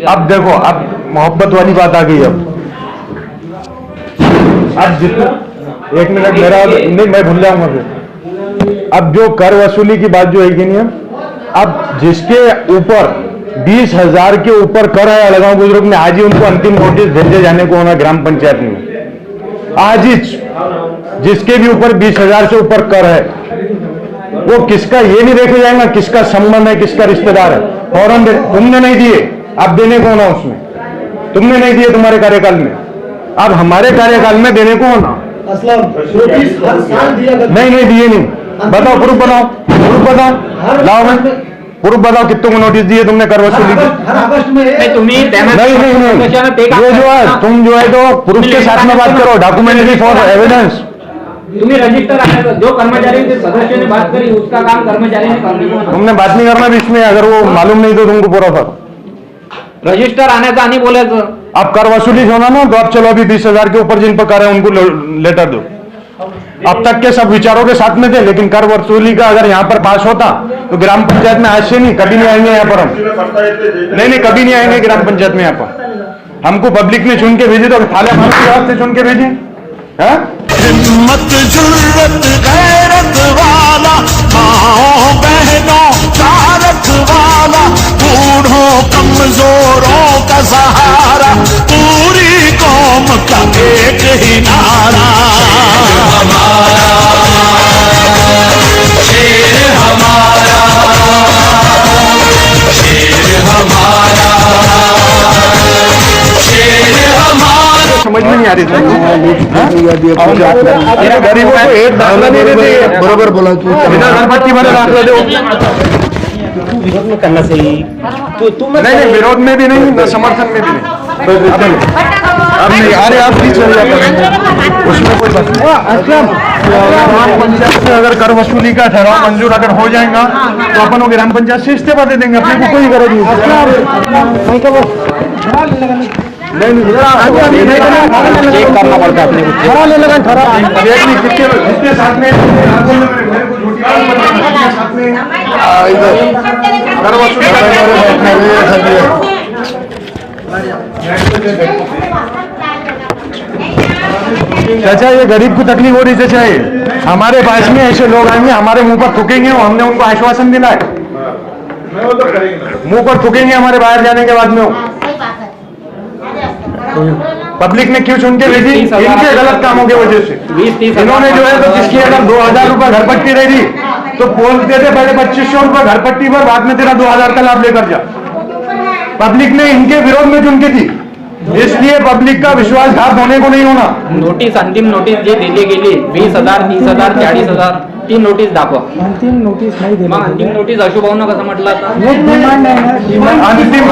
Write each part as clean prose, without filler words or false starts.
अब देखो, अब मोहब्बत वाली बात आ गई। अब जितना, एक मिनट मेरा नहीं, मैं भूल जाऊंगा फिर। अब जो कर वसूली की बात जो है कि नहीं, अब जिसके ऊपर 20,000 के ऊपर कर है अलगांव बुजुर्ग ने, आज ही उनको अंतिम नोटिस भेजे जाने को होना ग्राम पंचायत में। आज ही जिसके भी ऊपर 20,000 से ऊपर कर है, वो किसका ये नहीं देखे जाएगा किसका संबंध है, किसका रिश्तेदार है, फौरन तुमने नहीं दिए, अब देने को होना उसमें, तुमने नहीं दिए तुम्हारे कार्यकाल में, अब हमारे कार्यकाल में देने को होना। नहीं दिए नहीं, बताओ प्रूफ बनाओ, प्रूफ बताओ, लाओ मैं प्रूफ बताओ कितनों को नोटिस दिए तुमने कर वसूली की? नहीं, ये जो है तुम जो है तो प्रूफ के साथ में बात करो, डॉक्यूमेंट्री फॉर एविडेंस। तुम्हें रजिस्टर जो कर्मचारी के सदस्य ने बात करी उसका काम कर्मचारी ने करने को, तुमने बात नहीं करना बीच में, अगर वो मालूम नहीं तो तुमको पूरा था रजिस्टर आने का नहीं बोले तो अब कर वसूली होना ना, तो अब चलो अभी 20,000 के ऊपर जिन पर कर है उनको लेटर दो। अब तक के सब विचारों के साथ में थे, लेकिन कर वसूली का अगर यहाँ पर पास होता तो ग्राम पंचायत में आज से नहीं, कभी नहीं आएंगे यहाँ पर हम, नहीं कभी नहीं आएंगे ग्राम पंचायत में यहाँ पर। हमको पब्लिक ने चुन के भेजे तो थाले से चुन के भेजे। हिम्मत जुर्रत गैरत वाला, माओ बहनों का रखवाला, बूढ़ों कमजोरों का सहारा, पूरी कौम का एक ही नारा, शेर हमारा, शेर हमारा, शेर हमारा। समझ में नहीं आ रही थी गरीबों को एक दाखला नहीं देते। बरोबर बोला तू, गणपति वाले दाखला दो, विरोध में करना सही, नहीं विरोध में भी नहीं, समर्थन में भी नहीं, अब नहीं। अरे आप भी चल जाते उसमें कोई बात नहीं। ग्राम पंचायत से अगर कर वसूली का ठहराव मंजूर अगर हो जाएगा तो अपन वो ग्राम पंचायत से इस्तीफा दे देंगे, अपने को कोई गरज नहीं। चेक करना पड़ता है अपने को, किसके साथ में कर वसूली चाचा, ये गरीब को तकलीफ हो रही चाचा, ये हमारे पास में ऐसे लोग आएंगे हमारे मुंह पर थूकेंगे, हमने उनको आश्वासन दिला है, मुंह पर थूकेंगे हमारे बाहर जाने के बाद में। पब्लिक ने क्यों चुन के भेजी? इनके गलत कामों की वजह से। इन्होंने जो है तो किसकी अगर 2,000 रुपए घर पट्टी रह रही तो बोलते थे पहले 2,500 रुपए घर पट्टी पर, बाद में तेरा 2,000 का लाभ लेकर जा। पब्लिक ने इनके विरोध में चुन के थी, इसलिए पब्लिक का विश्वासघात होने को नहीं होना। नोटीस अंतिम नोटीस जे दिली गेली 20,000 30,000 40,000 तीन नोटीस दाखवा। अंतिम नोटीस नाही दिली, अंतिम नोटीस अशुभावनं कसं म्हटलं आता? डिमांड नाही ना, डिमांड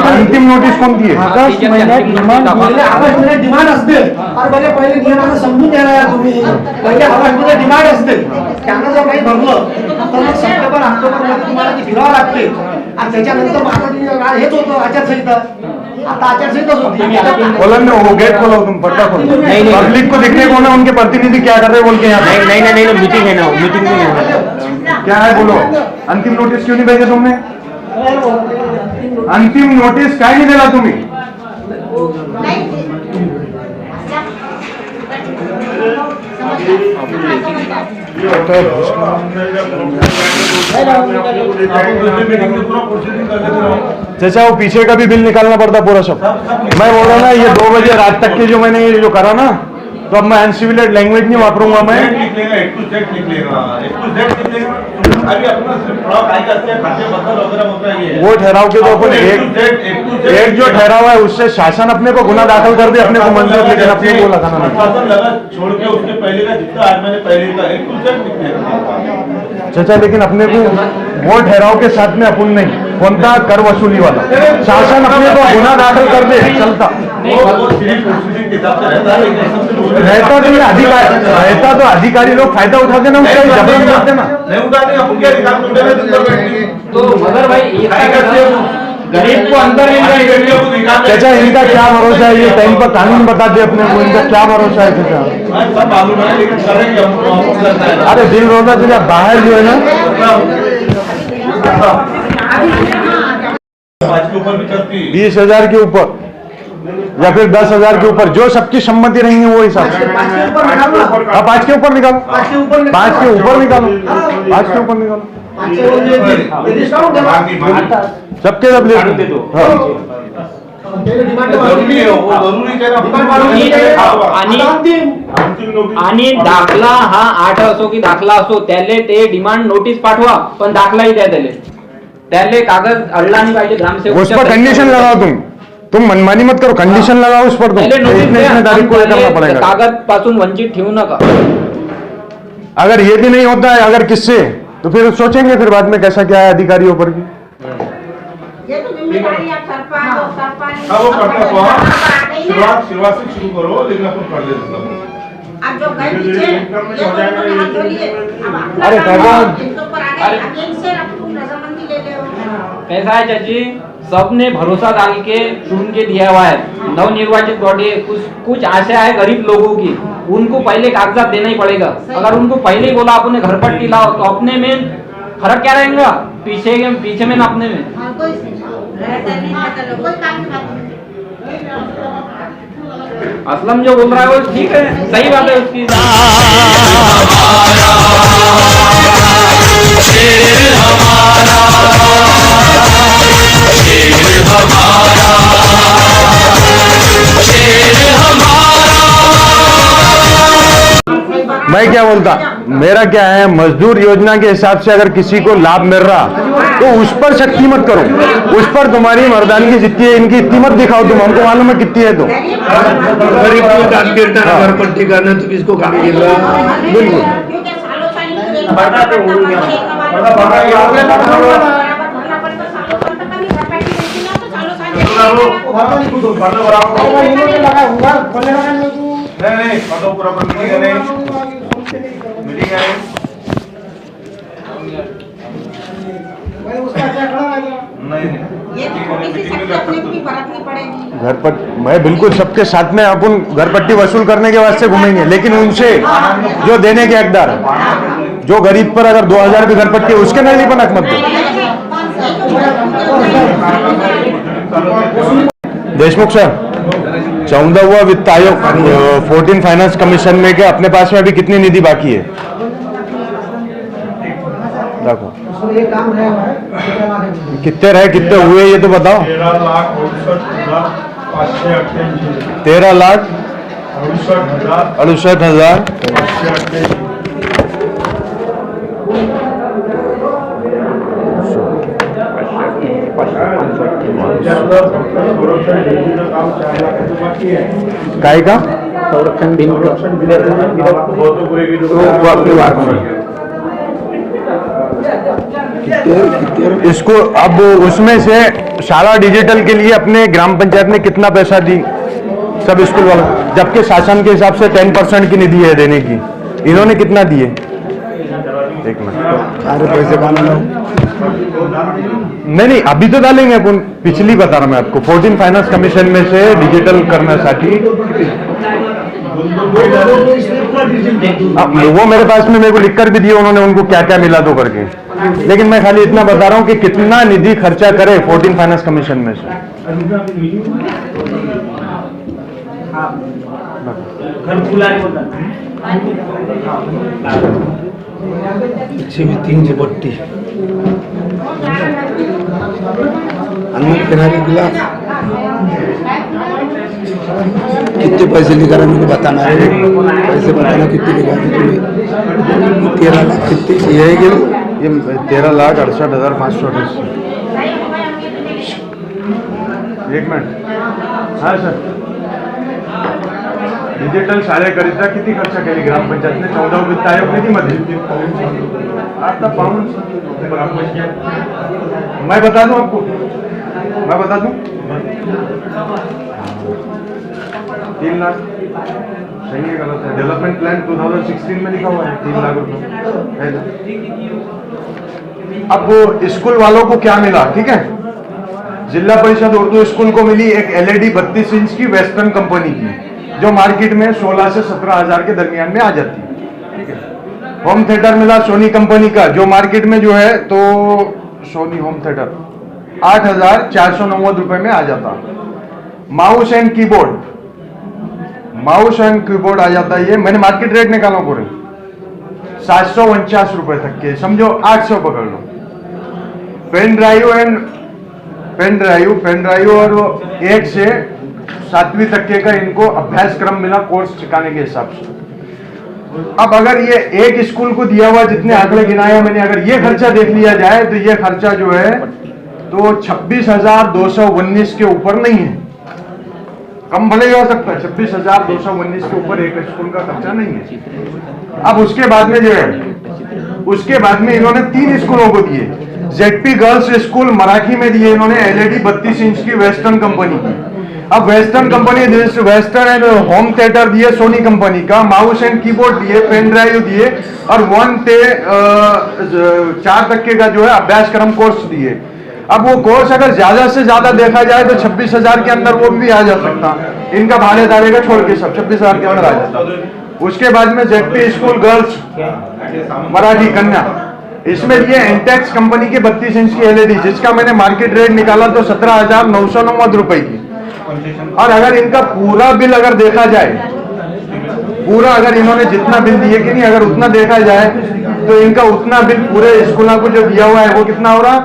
अंतिम नोटीस कोणती आहे? ऑगस्ट महिन्यात डिमांड ऑगस्ट मध्ये डिमांड असते और पहिले नियमानं समजून घ्या तुम्ही, पहिले ऑगस्ट मध्ये डिमांड असते, त्यांना जर काही भरलं तर मग सप्टेंबर ऑक्टोबर मध्ये तुम्हाला ती फिरावं लागते आणि त्याच्यानंतर आता हेच होतं आचारसंहिता, आता आचारसंहिताच होती। बोला ना, वो गेट खोलो तुम, पट्टा खोलो, पब्लिक को दिखने को ना उनके प्रतिनिधि क्या कर रहे बोल के यहाँ। नहीं मीटिंग है ना, मीटिंग में क्या है बोलो, अंतिम नोटिस क्यों नहीं भेजे तुमने? अंतिम नोटिस काय नहीं दिला तुम्ही? चाचा वो पीछे का भी बिल निकालना पड़ता पूरा सब। मैं बोल रहा हूँ ना, ये 2 बजे रात तक के जो मैंने ये जो करा ना, तो अब मैं अनसिविलाइज्ड लैंग्वेज नहीं वापरूंगा मैं। वो ठहराव के तो अपन एक जो ठहराव है उससे शासन अपने को गुना दाखिल कर दे, अपने को मंजूर, लेकिन अपने को लगाना छोड़ के उसके पहले का जितना आज मैंने पहले का एक टू जेड लिखने चाचा, लेकिन अपने को वो ठहराव के साथ में अपन नहीं, कोणता कर वसूली वाला शासन अपने को गुना दाखिल कर दे चलता रहता तो अधिकारी रहता तो अधिकारी लोग फायदा उठाते ना, उसका जबरन करते ना, नहीं उठाते अपन क्या रिकॉर्ड ढूंढने तो मगर भाई गरीब को अंदर चाचा इनका क्या भरोसा है? ये टाइम पर कानून बता दे अपने को, इनका क्या भरोसा है चाचा? मालूम है लेकिन करेंगे हम। अरे दिल रोता तुझे बाहर जो है ना 5 के ऊपर भी चलती है। 20,000 के ऊपर या फिर 10,000 के ऊपर, जो सबकी सम्मति रहेंगी वो हिसाब से। 5 के ऊपर निकालो ना। हाँ, 5 के ऊपर निकालो, 5 के ऊपर निकालो। 5 के ऊपर निकालो, हाँ। 5 के ऊपर निकालो, 5 के ऊपर ये डिस्काउंट देना। सबके सब ले दो। हाँ, डिमांड जरूरी है, वो जरूरी है ना। आणि दाखला हा 8 असो की दाखला असो, त्याले ते डिमांड नोटीस पाठवा, पण दाखलाही द्या त्याले कागज अडला नाही पाहिजे ग्रामसेवक। उस पर कंडीशन लगाओ तुम मनमानी मत करो, कंडीशन लगाओ उस पर तुम, पहले नोटिस इतने द्या, तारीख को करना पहले पड़ेगा। कागज पासून वंचित ठेवू नका। अगर ये भी नहीं होता है अगर किससे, तो फिर सोचेंगे फिर बाद में कैसा क्या है अधिकारियों पर भी। ये तो जिम्मेदारी आप सरपंच और सरपंच हाँ, वो करता तो हाँ। शुरुआत शुरुआत से शुरू करो, लेकिन अपन कर लेते हैं। अब जो गए पीछे ये तो उन्होंने हाथ धो लिए, अब अपना अरे काम बाबा। इनके ऊपर आ गए, अब इनसे अब तुम रजामंदी ले ले हो। कैसा है चाची, सबने भरोसा डाल के चुन के दिया हुआ है, नवनिर्वाचित बॉडी, कुछ आशा है गरीब लोगों की, उनको पहले कागजात देना ही पड़ेगा। अगर उनको पहले ही बोला अपने घर पट्टी लाओ, तो अपने में फर्क क्या रहेगा, पीछे में ना अपने में। और कोई रहता नहीं रहता लोग कोई काम नहीं करते। असलम जो बोल रहा है वो ठीक है, सही बात है उसकी। मैं क्या बोलता, मेरा क्या है, मजदूर योजना के हिसाब से अगर किसी को लाभ मिल रहा तो उस पर शक्ति मत करो, उस पर तुम्हारी मर्दानगी जितनी है इनकी इतनी मत दिखाओ, तुम हमको मालूम है कितनी है। तो गरीब को काम गिरता है, घर पट्टी करना तो किसको काम गिर रहा है? बिल्कुल। क्योंकि सालों साल इनके बड़ा तो हो गया। बराबर भरना पड़ता, सालों साल तक नहीं घर बैठी रहती ना, तो सालों साल नहीं मतलब पूरा मीटिंग है, मीटिंग है। नहीं ये तो छोटी सी शक्ति अपने को भी बरतनी पड़ेगी। घर पर मैं बिल्कुल सबके साथ में अपन घर पट्टी वसूल करने के वास्ते घूमेंगे, लेकिन उनसे जो देने के हकदार, जो गरीब पर अगर 2,000 की घर पट्टी है उसके नहीं पर हक मत दो। देशमुख सर, 14वां वित्त आयोग 14 फाइनेंस कमीशन में के अपने पास में अभी कितनी निधि बाकी है? देखो ये काम है कितने रहे, कितने हुए ये तो बताओ। 13,68,000। काय का संरक्षण दिन इसको अब उसमें से शाला डिजिटल के लिए अपने ग्राम पंचायत ने कितना पैसा दी सब स्कूल वालों, जबकि शासन के हिसाब से 10% की निधि है देने की, इन्होंने कितना दिए? एक मिनट, सारे पैसे नहीं अभी तो डालेंगे अपन, पिछली बता रहा मैं आपको। 14 फाइनेंस कमीशन में से डिजिटल करण्यासाठी वो मेरे पास में मेरे को लिख कर भी दिए उन्होंने, उनको क्या क्या मिला तो करके, लेकिन मैं खाली इतना बता रहा हूँ कि कितना निधि खर्चा करे 14 फाइनेंस कमीशन में से। तीन पट्टी अनमोल किनारे गिलास कितने पैसे निकाला मुझे बताना है, पैसे बताना कितने निकाले तुम्हें। 13 लाख कितने ये है कि ये 13,68,528। एक मिनिट, हाँ सर, डिजिटल शाळेकरिता किती खर्च केली ग्रामपंचायतने 14 वित्त आयोग निधीमध्ये? आता पाहून मैं बता दूं आपको, मैं बता दूं 3 लाख सही है गलत है? डेवलपमेंट प्लान 2016 में लिखा हुआ है 3 लाख रुपए है ना? अब वो स्कूल वालों को क्या मिला, ठीक है, जिला परिषद उर्दू स्कूल को मिली एक LED 32 इंच की वेस्टर्न कंपनी की, जो मार्केट में 16 से 17,000 के दरमियान में आ जाती है, ठीक है। होम थिएटर मिला सोनी कंपनी का, जो मार्केट में जो है तो सोनी होम थिएटर 8,490 रुपए में आ जाता। माउस एंड कीबोर्ड आ जाता है, ये मैंने मार्केट रेट निकाला पूरे 749 रुपए तक के, समझो 800 पकड़ लो। पेन ड्राइव और 1 से 7वीं तक के का इनको अभ्यासक्रम मिला कोर्स सिखाने के हिसाब से। अब अगर ये एक स्कूल को दिया हुआ जितने आंकड़े गिनाए मैंने, अगर ये खर्चा देख लिया जाए तो ये खर्चा जो है तो 26,219 के ऊपर नहीं है, कम भले ही हो सकता है, 26,219 के ऊपर एक स्कूल का खर्चा नहीं है। अब उसके बाद में जो है, उसके बाद में इन्होंने 3 स्कूलों को दिए। जेडपी गर्ल्स स्कूल मराठी में दिए इन्होंने LED 32 इंच की वेस्टर्न कंपनी की। अब western company western and home theatre दिए सोनी कंपनी का, माउस एंड कीबोर्ड दिए, पेन ड्राइव दिए और 1 से 4 तक के का जो है अभ्यासक्रम कोर्स दिए। अब वो कोर्स अगर ज्यादा से ज्यादा देखा जाए तो 26,000 के अंदर वो भी आ जा सकता, इनका भाड़े दारे का छोड़ के सब 26,000 के अंदर आ जाता। उसके बाद में जेडपी स्कूल गर्ल्स मराठी कन्या, इसमें ये एंटेक्स कंपनी की 32 इंच की LED, जिसका मैंने मार्केट रेट निकाला तो 17,990 रुपए की। और अगर इनका पूरा बिल अगर देखा जाए, पूरा अगर इन्होंने जितना बिल दिए कि नहीं, अगर उतना देखा जाए तो इनका उतना बिल पूरे स्कूलों को जो दिया हुआ है वो कितना हो रहा,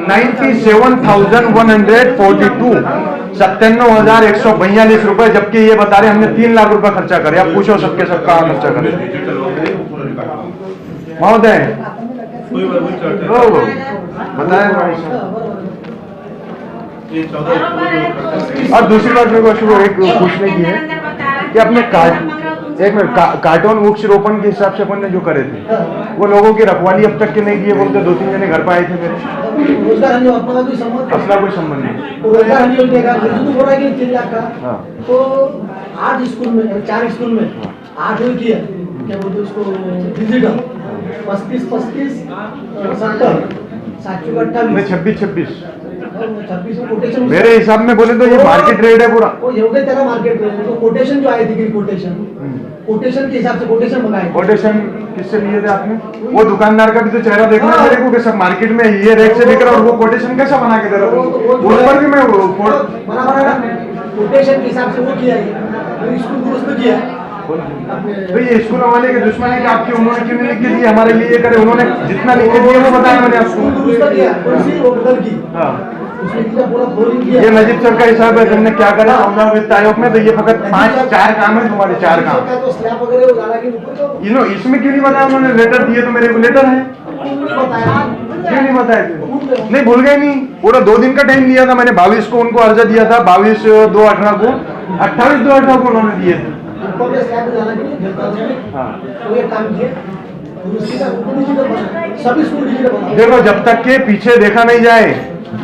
97,142, 97,142 रुपए, जबकि ये बता रहे हमने 3 लाख रुपए खर्चा करे। अब पूछो सबके सब कहाँ खर्चा करे महोदय, बताए। और दूसरी बात मेरे को एक पूछने की है कि अपने कार्टून वृक्ष रोपण के हिसाब से अपन ने जो करे थे वो लोगों की रखवाली अब तक के नहीं दिए, बोलते 2-3 जने घर पर आए थे मेरे, अपना कोई संबंध नहीं। हाँ। तो 8 स्कूल में 4 स्कूल में 8 किया, क्या बोलते उसको डिजिटल 35 70 26 मेरे हिसाब में बोले तो ये मार्केट रेट है पूरा। वो एवढे त्याला मार्केट रेट, तो कोटेशन जो आहे तिकीट कोटेशन के हिसाब से कोटेशन मंगाए। कोटेशन किससे लिए थे आपने? वो दुकानदार का भी तो चेहरा देखना है मेरे को कि सब मार्केट में ये रेट से बिक रहा है और वो कोटेशन कैसा बना के दे रहा है? ऊपर भी मैं कोटेशन के हिसाब से वो किया है, स्कूल दुरुस्त किया। तो ये स्कूल वाले के दुश्मन है कि आपके उन्होंने क्यों नहीं लिख के दिए, हमारे लिए करे, उन्होंने जितना लिख के दिए वो बताया मैंने आपको। ये नजीब सर का हिसाब है, तुमने क्या करा वित्त आयोग में, तो ये फकत 4 काम है तुम्हारे, 4 काम। इसमें क्यों नहीं बताया उन्होंने? लेटर दिए तो मेरे को लेटर है, क्यों नहीं बताया? नहीं भूल गए नहीं, पूरा 2 दिन का टाइम दिया था मैंने। 22 को उनको अर्जा दिया था, 22/2/18 को, 28/2/18 को उन्होंने दिए थे। देखो जब तक के पीछे देखा नहीं जाए,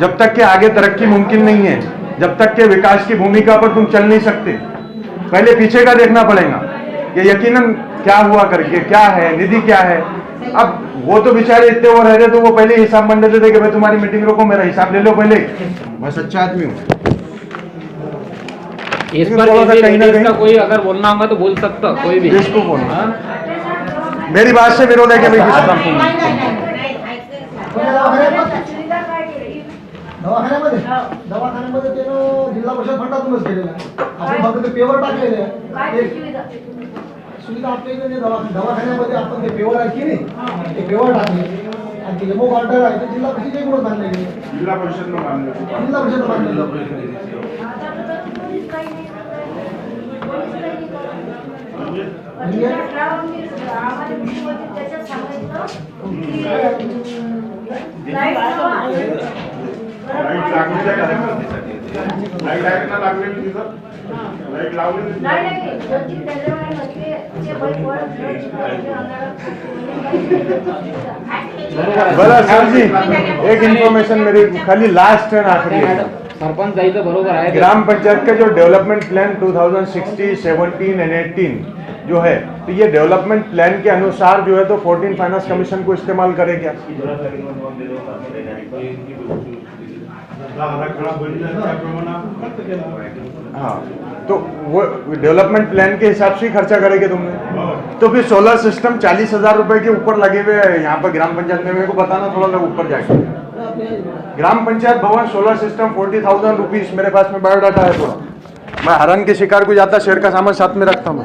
जब तक के आगे तरक्की मुमकिन नहीं है, जब तक के विकास की भूमिका पर तुम चल नहीं सकते, पहले पीछे का देखना पड़ेगा कि यकीनन क्या हुआ करके, क्या है निधि, क्या है। अब वो तो बेचारे इतने वो रह रहे तो वो पहले हिसाब बन देते थे कि भाई तुम्हारी मीटिंग रोको, मेरा हिसाब ले लो पहले, मैं सच्चा आदमी हूँ। इस पर इसका कोई अगर बोलना होगा तो बोल सकता कोई भी, जिसको बोलना मेरी बात से विरोध है कि भाई दवाखान्यामध्ये त्यानं जिल्हा परिषद फंडातूनच केलेलं आहे, आपण फक्त ते पेवर टाकलेले आहे। सुविधा आपल्या इथे दवाखान्यामध्ये आपण ते पेवर आहे की नाही, ते पेवर टाकले आणि ते एमओ ऑर्डर आहे ते जिल्हा परिषदेकडून बांधले गेले, जिल्हा परिषदनं बांधले। बोला सर जी, एक इन्फॉर्मेशन मेरी खाली लास्ट है आखिरी है। सरपंच जायचं बरोबर आहे। ग्राम पंचायत का जो डेवलपमेंट प्लान 2016, 17 एंड 18 जो है, तो ये डेवलपमेंट प्लान के अनुसार जो है तो 14 फाइनेंस कमीशन को इस्तेमाल करे क्या? हाँ, तो वो डेवलपमेंट प्लान के हिसाब से ही खर्चा करेंगे तुमने। तो फिर सोलर सिस्टम 40,000 रुपए के ऊपर लगे हुए हैं यहाँ पर ग्राम पंचायत में, मेरे को बताना थोड़ा सा ऊपर जाके। ग्राम पंचायत भवन सोलर सिस्टम 40,000 रुपीज, मेरे पास में बायोडाटा है थोड़ा। मैं हरन के शिकार को जाता शेर का सामान साथ में रखता हूँ।